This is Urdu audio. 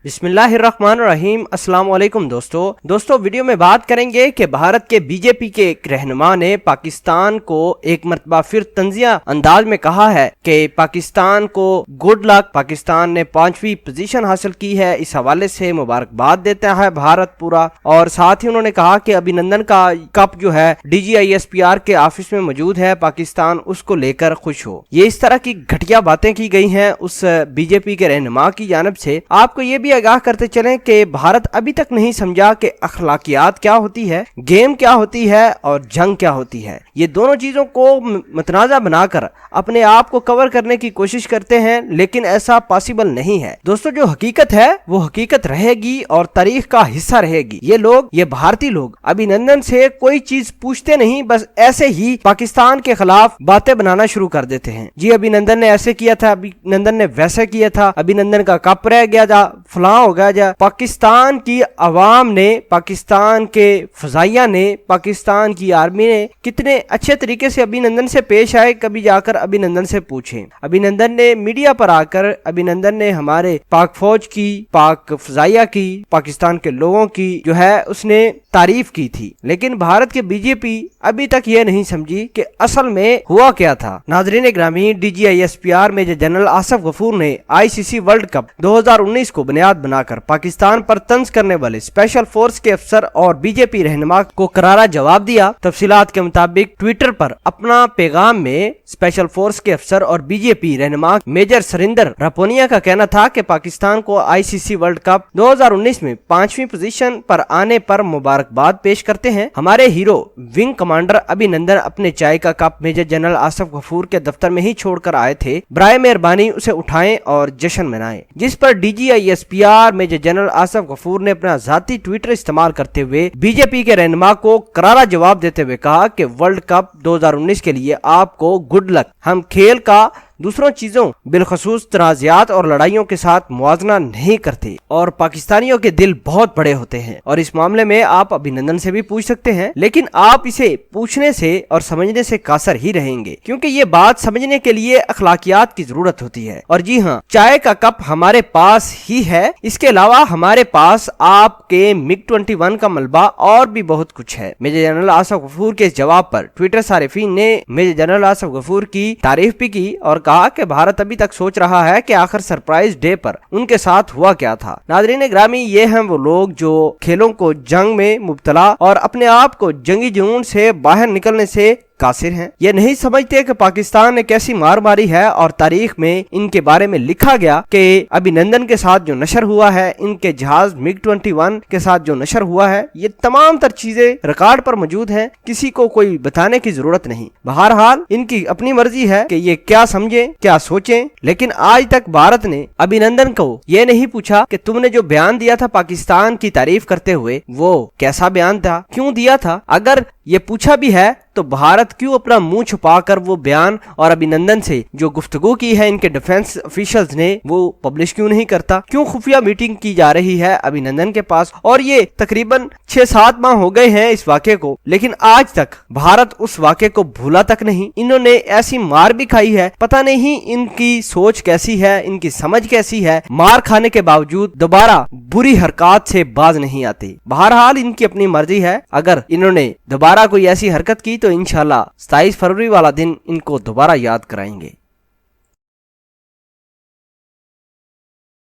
بسم اللہ الرحمن الرحیم۔ السلام علیکم دوستو ویڈیو میں بات کریں گے کہ بھارت کے بی جے پی کے ایک رہنما نے پاکستان کو ایک مرتبہ پھر طنزیہ انداز میں کہا ہے کہ پاکستان کو گڈ لک، پاکستان نے 5ویں پوزیشن حاصل کی ہے، اس حوالے سے مبارکباد دیتا ہے بھارت پورا۔ اور ساتھ ہی انہوں نے کہا کہ ابھینندن کا کپ جو ہے DGISPR کے آفس میں موجود ہے، پاکستان اس کو لے کر خوش ہو۔ یہ اس طرح کی گھٹیا باتیں کی گئی ہیں اس بی جے پی کے رہنما کی جانب سے۔ آپ کو یہ بھی آگاہ کرتے چلیں کہ بھارت ابھی تک نہیں سمجھا کہ اخلاقیات کیا ہوتی ہے، گیم کیا ہوتی ہے اور جنگ کیا ہوتی ہے۔ یہ دونوں چیزوں کو متنازع بنا کر اپنے آپ کو کور کرنے کی کوشش کرتے ہیں، لیکن ایسا پاسبل نہیں ہے۔ دوستو جو حقیقت ہے وہ حقیقت رہے گی اور تاریخ کا حصہ رہے گی۔ یہ بھارتی لوگ ابھینندن سے کوئی چیز پوچھتے نہیں، بس ایسے ہی پاکستان کے خلاف باتیں بنانا شروع کر دیتے ہیں۔ جی ابھینندن نے ایسے کیا تھا، ابھینندن نے ویسے کیا تھا، ابھینندن کا کپ رہ گیا تھا، فلاں ہو گیا جا۔ پاکستان کی عوام نے، پاکستان کے فضائیہ نے، پاکستان کی آرمی نے کتنے اچھے طریقے سے ابھینندن سے پیش آئے، کبھی جا کر ابھینندن سے پوچھیں۔ ابھینندن نے میڈیا پر آ کر، ابھینندن نے ہمارے پاک فوج کی، پاک فضائیہ کی، پاکستان کے لوگوں کی جو ہے اس نے تعریف کی تھی، لیکن بھارت کے بی جے پی ابھی تک یہ نہیں سمجھی کہ اصل میں ہوا کیا تھا۔ ناظرین گرامی، DGISPR میجر جنرل آصف غفور نے ICC ورلڈ کپ 2019 کو بنیاد بنا کر پاکستان پر طنز کرنے والے اسپیشل فورس کے افسر اور بی جے پی رہنما کو کرارا جواب دیا۔ تفصیلات کے مطابق ٹویٹر پر اپنا پیغام میں اسپیشل فورس کے افسر اور بی جے پی رہنما میجر سریندر راپونیا کا کہنا تھا کہ پاکستان کو ICC ورلڈ کپ 2019 میں 5ویں پوزیشن پر آنے پر مبارکباد پیش کرتے ہیں۔ ہمارے ہیرو ونگ کمانڈر ابھینندن اپنے چائے کا کپ میجر جنرل آصف غفور کے دفتر میں ہی چھوڑ کر آئے تھے، برائے مہربانی اسے اٹھائیں اور جشن منائیں۔ جس پر DGISPR میجر جنرل آصف غفور نے اپنا ذاتی ٹویٹر استعمال کرتے ہوئے بی جے پی کے رہنما کو کرارا جواب دیتے ہوئے کہا کہ ورلڈ کپ 2019 کے لیے آپ کو گڈ لک۔ ہم کھیل کا دوسروں چیزوں بالخصوص تنازعات اور لڑائیوں کے ساتھ موازنہ نہیں کرتے، اور پاکستانیوں کے دل بہت بڑے ہوتے ہیں، اور اس معاملے میں آپ ابھینندن سے بھی پوچھ سکتے ہیں، لیکن آپ اسے پوچھنے سے اور سمجھنے سے قاصر ہی رہیں گے، کیونکہ یہ بات سمجھنے کے لیے اخلاقیات کی ضرورت ہوتی ہے۔ اور جی ہاں، چائے کا کپ ہمارے پاس ہی ہے، اس کے علاوہ ہمارے پاس آپ کے MiG-21 کا ملبہ اور بھی بہت کچھ ہے۔ میجر جنرل آصف غفور کے جواب پر ٹویٹر صارفین نے میجر جنرل آصف غفور کی تعریف بھی کی اور کہا کہ بھارت ابھی تک سوچ رہا ہے کہ آخر سرپرائز ڈے پر ان کے ساتھ ہوا کیا تھا۔ ناظرین گرامی، یہ ہیں وہ لوگ جو کھیلوں کو جنگ میں مبتلا اور اپنے آپ کو جنگی جنون سے باہر نکلنے سے قاصر ہیں۔ یہ نہیں سمجھتے کہ پاکستان نے کیسی مار ماری ہے، اور تاریخ میں ان کے بارے میں لکھا گیا کہ ابھینندن کے ساتھ جو نشر ہوا ہے، ان کے جہاز MiG-21 کے ساتھ جو نشر ہوا ہے، یہ تمام تر چیزیں ریکارڈ پر موجود ہیں، کسی کو کوئی بتانے کی ضرورت نہیں۔ بہرحال ان کی اپنی مرضی ہے کہ یہ کیا سمجھیں کیا سوچیں، لیکن آج تک بھارت نے ابھینندن کو یہ نہیں پوچھا کہ تم نے جو بیان دیا تھا پاکستان کی تعریف کرتے ہوئے، وہ کیسا بیان تھا، کیوں دیا تھا۔ اگر یہ پوچھا بھی ہے تو بھارت کیوں اپنا منہ چھپا کر وہ بیان اور ابھینندن سے جو گفتگو کی ہے ان کے ڈیفنس آفیشلز نے، وہ پبلش کیوں نہیں کرتا؟ کیوں خفیہ میٹنگ کی جا رہی ہے ابھینندن کے پاس؟ اور یہ تقریباً 6-7 ماہ ہو گئے ہیں اس واقعے کو، لیکن آج تک بھارت اس واقعے کو بھولا تک نہیں۔ انہوں نے ایسی مار بھی کھائی ہے، پتہ نہیں ان کی سوچ کیسی ہے، ان کی سمجھ کیسی ہے، مار کھانے کے باوجود دوبارہ بری حرکات سے باز نہیں آتے۔ بہرحال ان کی اپنی مرضی ہے، اگر انہوں نے دوبارہ کوئی ایسی حرکت کی تو انشاءاللہ 27 فروری والا دن ان کو دوبارہ یاد کرائیں گے۔